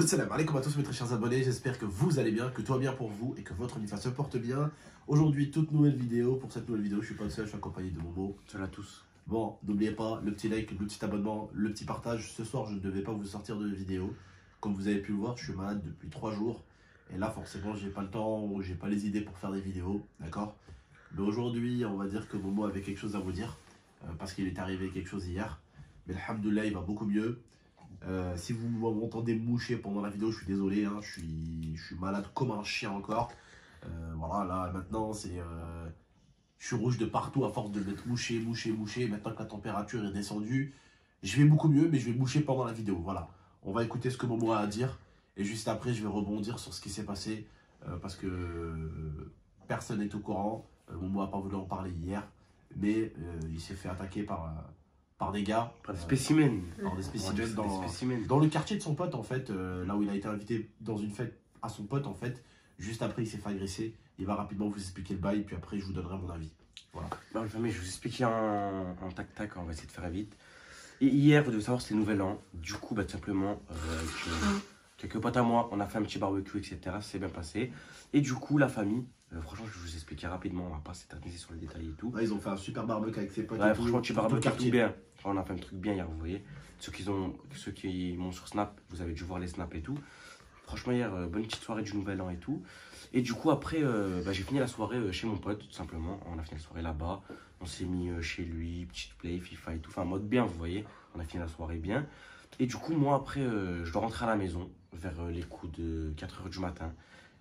Salam alaikum à tous mes très chers abonnés, j'espère que vous allez bien, que tout va bien pour vous et que votre univers se porte bien. Aujourd'hui, toute nouvelle vidéo. Pour cette nouvelle vidéo, je suis pas seul, je suis accompagné de Momo. Salut à tous. Bon, n'oubliez pas le petit like, le petit abonnement, le petit partage. Ce soir, je ne devais pas vous sortir de vidéo. Comme vous avez pu le voir, je suis malade depuis 3 jours. Et là, forcément, j'ai pas le temps ou j'ai pas les idées pour faire des vidéos, d'accord? Mais aujourd'hui, on va dire que Momo avait quelque chose à vous dire. Parce qu'il est arrivé quelque chose hier. Mais alhamdoulilah, il va beaucoup mieux. Si vous m'entendez moucher pendant la vidéo, je suis désolé, hein, je suis malade comme un chien encore. Voilà, là maintenant je suis rouge de partout à force de m'être mouché. Maintenant que la température est descendue, je vais beaucoup mieux, mais je vais moucher pendant la vidéo. Voilà, on va écouter ce que Momo a à dire et juste après je vais rebondir sur ce qui s'est passé parce que personne n'est au courant. Momo n'a pas voulu en parler hier, mais il s'est fait attaquer par des gars. Par des spécimens. Par des spécimens spécimens. dans le quartier de son pote en fait, là où il a été invité dans une fête à son pote en fait. Juste après, il s'est fait agresser. Il va rapidement vous expliquer le bail, puis après, je vous donnerai mon avis. Voilà. Bon, les familles, je vais vous expliquer en tac-tac, on va essayer de faire vite. Et hier, vous devez savoir, c'était Nouvel An. Du coup, tout simplement, quelques potes à moi, on a fait un petit barbecue, etc. Ça s'est bien passé. Et du coup, la famille, franchement, je vais vous expliquer rapidement, on va pas s'éterniser sur les détails et tout. Là, ils ont fait un super barbecue avec ses potes. Ouais, franchement, petit barbecue tout bien. On a fait un truc bien hier, vous voyez. Ceux qui m'ont sur Snap, vous avez dû voir les snaps et tout. Franchement, hier, bonne petite soirée du Nouvel An et tout. Et du coup, après, j'ai fini la soirée chez mon pote, tout simplement. On a fini la soirée là-bas. On s'est mis chez lui, petite play, FIFA et tout. Enfin, en mode bien, vous voyez. On a fini la soirée bien. Et du coup, moi, après, je dois rentrer à la maison vers les coups de 4 h du matin.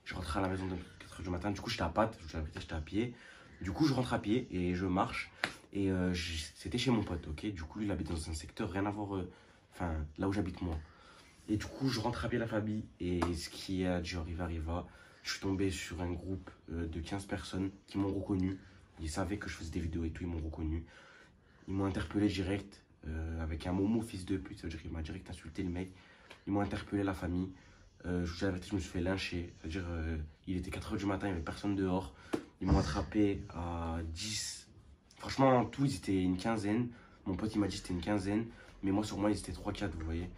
Je rentre à la maison de 4 h du matin. Du coup, j'étais à patte, j'étais à pied. Du coup, je rentre à pied et je marche. Et c'était chez mon pote, ok. Du coup, lui, il habite dans un secteur, rien à voir, enfin, là où j'habite moi. Et du coup, je rentre à pied la famille. Et ce qui a dû arriva. Je suis tombé sur un groupe de 15 personnes qui m'ont reconnu. Ils savaient que je faisais des vidéos et tout, ils m'ont reconnu. Ils m'ont interpellé direct avec un Momo fils de pute. Ça veut dire qu'il m'a direct insulté le mec. Ils m'ont interpellé la famille. Je vous dis la vérité, je me suis fait lyncher. C'est-à-dire, il était 4 h du matin, il n'y avait personne dehors. Ils m'ont attrapé à 10. Franchement, en tout, ils étaient une quinzaine. Mon pote, il m'a dit que c'était une quinzaine. Mais moi, sur moi, ils étaient 3-4, vous voyez.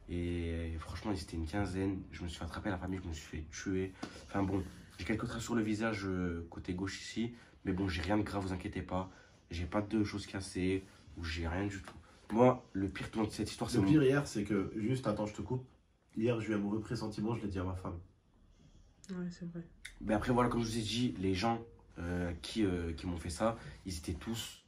Et franchement, ils étaient une quinzaine. Je me suis fait attraper à la famille, je me suis fait tuer. Enfin bon, j'ai quelques traces sur le visage côté gauche ici. Mais bon, j'ai rien de grave, vous inquiétez pas. J'ai pas de choses cassées ou j'ai rien du tout. Moi, le pire de cette histoire, c'est Le pire hier, c'est que, juste, attends, je te coupe. Hier, j'ai eu un mauvais pressentiment, je l'ai dit à ma femme. Ouais, c'est vrai. Mais après, voilà, comme je vous ai dit, les gens qui m'ont fait ça, ils étaient tous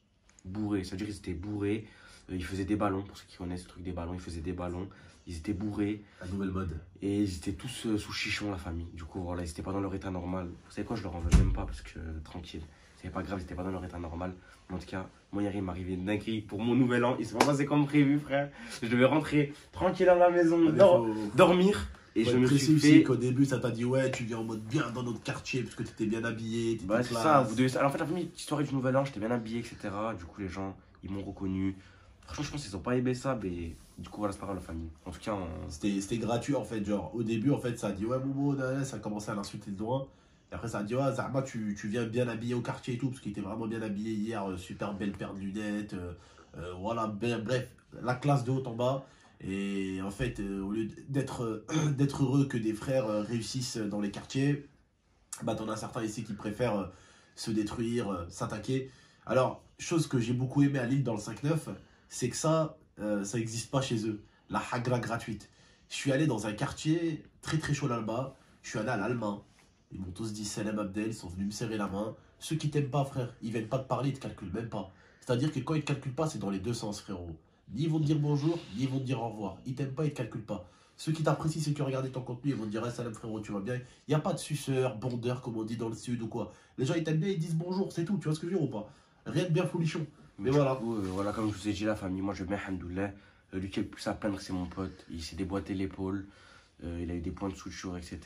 bourrés. C'est-à-dire qu'ils étaient bourrés. Ils faisaient des ballons, pour ceux qui connaissent le truc des ballons, ils faisaient des ballons. Ils étaient bourrés. La nouvelle mode. Et ils étaient tous sous chichon, la famille. Du coup, voilà, ils n'étaient pas dans leur état normal. Vous savez quoi, je leur en veux même pas parce que tranquille. C'est pas grave, ils n'étaient pas dans leur état normal. Mais en tout cas, moi, hier, il m'est arrivé une dinguerie pour mon nouvel an. Il s'est pas passé comme prévu, frère. Je devais rentrer tranquille à la maison, dormir. Et je me suis fait. Qu'au début, ça t'a dit, ouais, tu viens en mode bien dans notre quartier parce que tu étais bien habillé. Bah, c'est ça. Vous devez... Alors, en fait, la famille, histoire du nouvel an, j'étais bien habillé, etc. Du coup, les gens, ils m'ont reconnu. Franchement, je pense qu'ils ont pas aimé ça, mais du coup, voilà, c'est pas grave, la famille. En tout cas, c'était gratuit en fait. Genre, au début, en fait, ça a dit, ouais, Momo, ça a commencé à l'insulter de loin. Et après, ça a dit, ouais, Zahma, tu viens bien habillé au quartier et tout, parce qu'il était vraiment bien habillé hier, super belle paire de lunettes. Voilà, bref, la classe de haut en bas. Et en fait, au lieu d'être heureux que des frères réussissent dans les quartiers, bah, t'en as certains ici qui préfèrent se détruire, s'attaquer. Alors, chose que j'ai beaucoup aimé à Lille dans le 5-9, c'est que ça n'existe pas chez eux. La hagra gratuite. Je suis allé dans un quartier très très chaud là-bas. Je suis allé à l'Allemagne. Ils m'ont tous dit Salam Abdel, ils sont venus me serrer la main. Ceux qui t'aiment pas, frère, ils viennent pas te parler, ils te calculent même pas. C'est-à-dire que quand ils te calculent pas, c'est dans les deux sens, frérot. Ni ils vont te dire bonjour, ni ils vont te dire au revoir. Ils t'aiment pas, ils te calculent pas. Ceux qui t'apprécient, ceux qui ont regardé ton contenu, ils vont te dire salam frérot, tu vas bien. Il n'y a pas de suceur, bondeur, comme on dit dans le sud ou quoi. Les gens, ils t'aiment bien, ils disent bonjour, c'est tout, tu vois ce que je veux dire ou pas? Rien de bien folichon. Mais voilà. Coup, voilà, comme je vous ai dit, la famille, moi je vais bien, alhamdoulilah. Lui qui est le plus à plaindre, c'est mon pote. Il s'est déboîté l'épaule. Il a eu des points de suture, etc.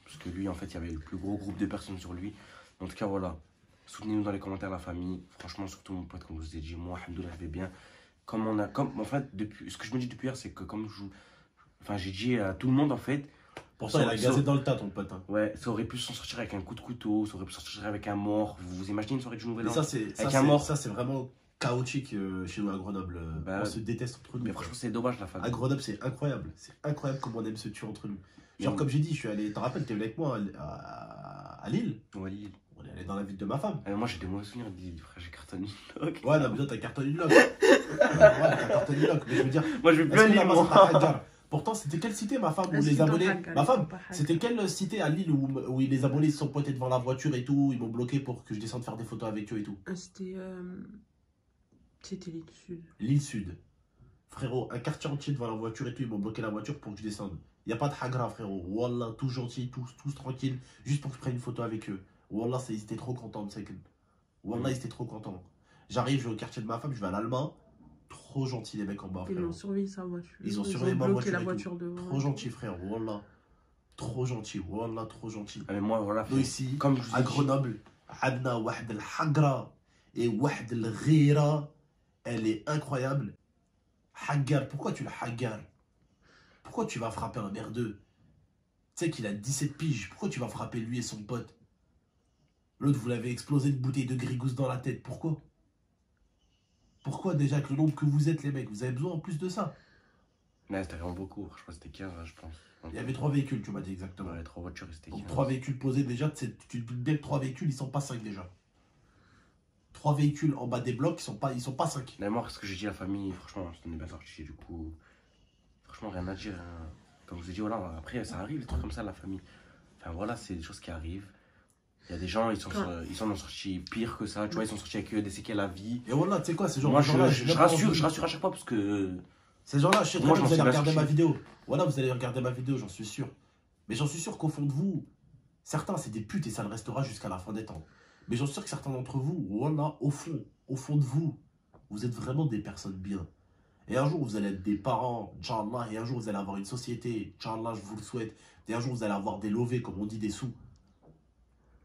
Parce que lui, en fait, il y avait le plus gros groupe de personnes sur lui. En tout cas, voilà. Soutenez-nous dans les commentaires, la famille. Franchement, surtout mon pote, comme je vous ai dit, moi, alhamdoulilah, je vais bien. En fait, ce que je me dis depuis hier, c'est que comme enfin, j'ai dit à tout le monde, en fait. Pourtant, il a gazé dans le tas, ton pote. Hein. Ouais, ça aurait pu s'en sortir avec un coup de couteau, ça aurait pu s'en sortir avec un mort. Vous imaginez une soirée du Nouvel An ça, c'est vraiment chaotique chez nous à Grenoble. Bah, On se déteste entre nous. Mais franchement, c'est dommage la À famille. Grenoble, c'est incroyable. C'est incroyable comment on aime se tuer entre nous. Genre, Mm. comme j'ai dit, je suis allé. T'en rappelles, t'es venu avec moi à Lille. Ouais, Lille. On est allé dans la ville de ma femme. Moi, j'ai des mauvais souvenirs, dit frère, j'ai cartonné une loc. Ouais, non, mais toi, t'as cartonné une loc. Ouais, t'as cartonné une loc. Mais je veux dire, Moi, je vais plus est-ce à que Lille, la moi. masse t'a pourtant, c'était quelle cité, ma femme, où Est-ce les qu'ils t'ont abonnés. hack, Ma ils femme, t'ont pas hack. c'était quelle cité à Lille où les abonnés se sont pointés devant la voiture et tout, ils m'ont bloqué pour que je descende faire des photos avec eux et tout. C'était l'île sud. L'île Sud. Frérot, un quartier entier devant la voiture et tout, ils m'ont bloqué la voiture pour que je descende. Y a pas de hagra, frérot. Wallah, tous gentils, tous tranquilles, juste pour que je prenne une photo avec eux. Wallah, ils étaient trop contents, tu sais que. Wallah, ils étaient trop contents. J'arrive, je vais au quartier de ma femme, je vais à l'Allemand. Trop gentils, les mecs en bas, Ils frérot. ont surveillé sa voiture. Ils ont surveillé ma bloqué voiture. la et voiture tout. devant. Trop gentil, frère. Wallah. Trop gentil. Wallah, trop gentil. Ah, mais moi, voilà, Nous, ici, comme je vous à ai dit, Grenoble, عندنا واحد الحقرة et واحد الغيرة. Elle est incroyable. Hagar, pourquoi tu le hagar? Pourquoi tu vas frapper un merdeux? Tu sais qu'il a 17 piges. Pourquoi tu vas frapper lui et son pote? L'autre, vous l'avez explosé une bouteille de grigousse dans la tête. Pourquoi? Pourquoi déjà, avec le nombre que vous êtes, les mecs? Vous avez besoin en plus de ça? ouais, c'était vraiment beaucoup. Je crois que c'était 15, je pense. Il y avait 3 véhicules, tu m'as dit exactement. Ouais, 3 voitures et c'était Donc 15. 3 véhicules posés déjà, tu te doutes bien que 3 véhicules, ils sont pas 5 déjà. 3 véhicules en bas des blocs, ils sont pas 5. Mais moi, ce que j'ai dit à la famille, franchement, on est bien sorti. Du coup, franchement, rien à dire. Hein. Comme je vous ai dit, voilà, après, ça arrive, des trucs comme ça, la famille. Enfin, voilà, c'est des choses qui arrivent. Il y a des gens, ils sont sortis pire que ça. Tu vois, ils sont sortis avec des séquelles à vie. Et voilà, tu sais quoi, ces gens Moi, gens-là, je rassure à chaque fois parce que. Ces gens-là, je sais très Moi, bien je que vous m'en allez suis regarder bien ma vidéo. Voilà, vous allez regarder ma vidéo, j'en suis sûr. Mais j'en suis sûr qu'au fond de vous, certains, c'est des putes et ça le restera jusqu'à la fin des temps. Mais j'en suis sûr que certains d'entre vous, voilà, au fond de vous, vous êtes vraiment des personnes bien. Et un jour, vous allez être des parents, Inch'Allah, et un jour, vous allez avoir une société, Inch'Allah, je vous le souhaite. Et un jour, vous allez avoir des lovés, comme on dit, des sous.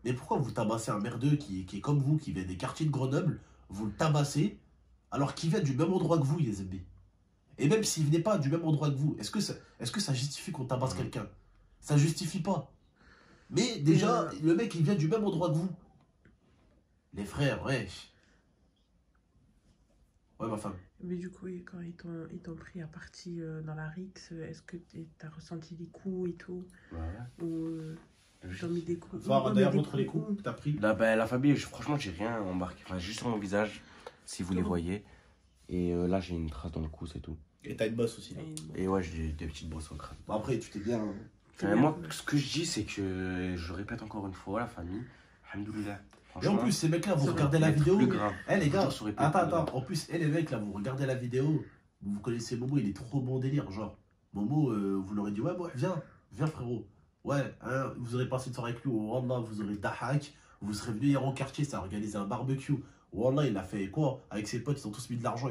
Mais pourquoi vous tabassez un merdeux qui est comme vous, qui vient des quartiers de Grenoble, vous le tabassez, alors qu'il vient du même endroit que vous, Yazembi? Et même s'il venait pas du même endroit que vous, est-ce que ça justifie qu'on tabasse quelqu'un? Ça justifie pas. Mais déjà, le mec, il vient du même endroit que vous. Les frères, ouais. Ouais, ma femme. Mais du coup, quand ils t'ont pris à partie dans la rixe, est-ce que t'as ressenti des coups et tout? Ouais. Ou ils t'ont mis des coups? Faut Ou d'ailleurs des montrer les coups que t'as pris. Là, ben, la famille, franchement, j'ai rien embarqué. Enfin, juste sur mon visage, si vous les voyez. Et là, j'ai une trace dans le cou, c'est tout. Et t'as une bosse aussi. Là. Et ouais, j'ai des petites brosses au crâne. Bon, après, tu t'es bien. Enfin, moi, ce que je dis, c'est que je répète encore une fois, la famille, alhamdoulilah. Et en plus, ces mecs-là, vous ça regardez va la être vidéo. plus grave. Eh les gars, Toujours sur les attends, plus grave. En plus, les mecs, là, vous regardez la vidéo. Vous connaissez Momo, il est trop bon délire. Genre, Momo, vous l'aurez dit, ouais, bon, viens, frérot. Ouais, hein, vous aurez passé une soirée avec lui au Wallah, vous aurez dahak. Vous serez venu hier au quartier, ça a organisé un barbecue. Wallah, il a fait quoi? Avec ses potes, ils ont tous mis de l'argent,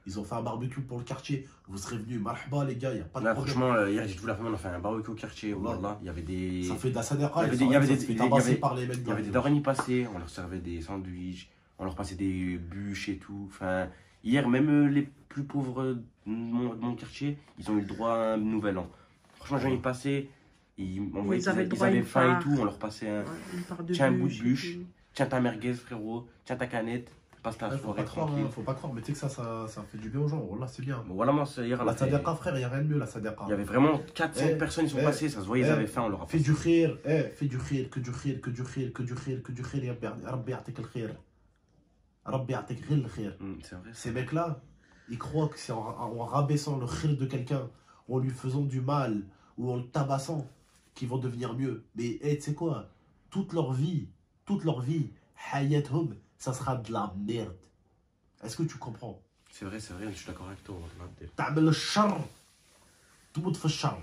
ils ont fait un barbecue pour le quartier. Vous serez venus, marhaba les gars, il n'y a pas de Là, problème. franchement, hier, j'ai tout la famille, on a fait un barbecue au quartier. Ouais. Voilà, il y avait des. Ça fait de la sadera, Il y avait des- ça se fait il y avait- tabasser par les mecs. Il y avait des daroni passés, on leur servait des sandwichs, on leur passait des bûches et tout. Enfin, hier, même les plus pauvres de mon quartier, ils ont eu le droit à un nouvel an. Franchement, les gens, ils passaient, ils m'envoyaient Ils avaient le droit à avaient une faim et part. tout, on leur passait un. Ouais, une part de Tiens, un bout de bûche et bûche. tout. Tiens ta merguez, frérot, tiens ta canette, passe ta Ouais, faut soirée pas croire, tranquille. hein, faut pas croire, mais tu sais que ça fait du bien aux gens. Wallah, c'est bien. Bon, voilà, moi, hier, La sadaqa, frère, il n'y a rien de mieux, la sadaqa. il y avait vraiment 4-5 Eh, personnes, ils sont eh, passées, ça se voyait, ils eh, avaient faim, on leur a Fais passé. du khir, fais du khir, que du khir, que du khir, que du khir, que du khir, ya Rabbi ya'tik al khir. Rabbi ya'tik ghil al khir. C'est vrai. Ces mecs-là, ils croient que c'est en rabaissant le khir de quelqu'un, en lui faisant du mal, ou en le tabassant, qu'ils vont devenir mieux. Mais tu sais quoi, toute leur vie, hayathum, ça sera de la merde. Est-ce que tu comprends? C'est vrai, je suis d'accord avec toi. Wallah. Ta'amel le char, tout le monde fait char.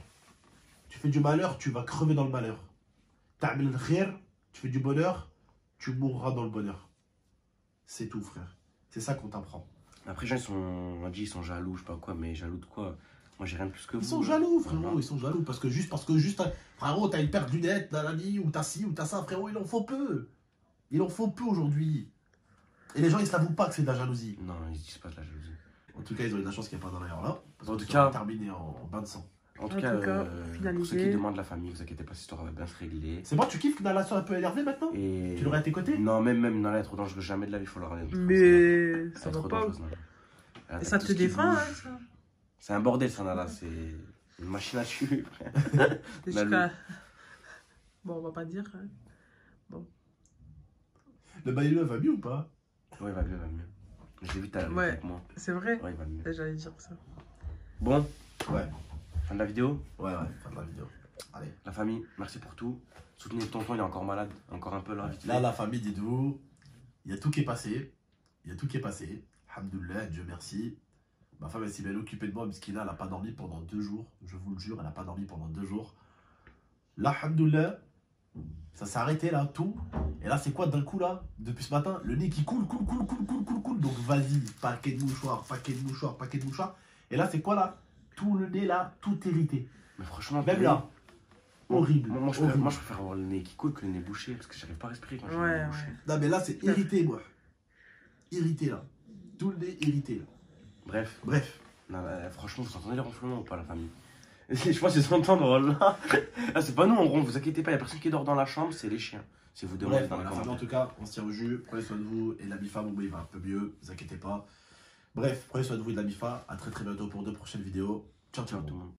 Tu fais du malheur, tu vas crever dans le malheur. Ta'amel le khir, tu fais du bonheur, tu mourras dans le bonheur. C'est tout, frère. C'est ça qu'on t'apprend. Après, les gens, on a dit, ils sont jaloux, je sais pas quoi, mais jaloux de quoi? Moi, j'ai rien de plus que vous. Ils sont jaloux, frérot, Voilà. ils sont jaloux. Parce que juste, frérot, t'as une paire de lunettes, nanani, ou t'as ci, ou t'as ça, frérot, il en faut peu. Il en faut peu aujourd'hui. Et les gens, ils se l'avouent pas que c'est de la jalousie. Non, ils disent pas de la jalousie. En tout cas, ils ont eu de la chance qu'il n'y ait pas dans l'air là. Parce En que tout ça aurait cas- terminé en bain de sang. En tout En cas, tout cas, pour finalisé. ceux qui demandent la famille, vous inquiétez pas, cette histoire va bien se régler. C'est bon, tu kiffes Nala soit un peu énervé maintenant? Et... Tu l'aurais à tes côtés? Non, même Nala est trop dangereuse, jamais de la vie, il faut leur aller. Mais ça Elle est va trop pas. dangereuse, Nala. Elle Et attaque ça tout te ce qui défend, bouge. hein, ça. C'est un bordel, ça, Nala. C'est une machine à tuer. Jusqu'à... Bon, on va pas dire. Hein. Le Maïlo va mieux ou pas? Ouais, il va mieux, il va mieux. Je l'ai vu tout à l'heure Ouais. avec moi. C'est vrai. Ouais, il va mieux. J'allais dire ça. Bon, Ouais, fin de la vidéo. ouais, fin de la vidéo. Allez. La famille, merci pour tout. Soutenez le tonton, il est encore malade. Encore un peu là, vite fait. Là, la famille, dites-vous, il y a tout qui est passé. Il y a tout qui est passé. Alhamdoulilah, Dieu merci. Ma femme est si bien occupée de moi, Miskina, elle n'a pas dormi pendant 2 jours. Je vous le jure, elle n'a pas dormi pendant 2 jours. Là, alhamdoulilah, ça s'est arrêté là, tout. Et là, c'est quoi d'un coup là? Depuis ce matin, le nez qui coule. Donc vas-y, paquet de mouchoirs. Et là, c'est quoi là? Tout le nez là, tout irrité. Mais franchement, Même là, horrible. Moi, je horrible. préfère avoir le nez qui coule que le nez bouché parce que j'arrive pas à respirer quand j'ai le Ouais, nez bouché. ouais. Non, mais là, c'est irrité, moi. Irrité là. Tout le nez irrité là. Bref, Bref. non, franchement, vous entendez les ronflements ou pas, la famille? Je pense qu'ils entendent là. Ah, c'est pas nous, on ronfle, vous inquiétez pas, il y a personne qui dort dans la chambre, c'est les chiens. Si vous demandez Bref, dans les la famille, en commentaires. tout cas, on se tient au jus. Prenez soin de vous. Et la MIFA, bon, il va un peu mieux. Ne vous inquiétez pas. Bref, prenez soin de vous et de la MIFA. À très bientôt pour 2 prochaines vidéos. Ciao, ciao. Ciao tout le monde.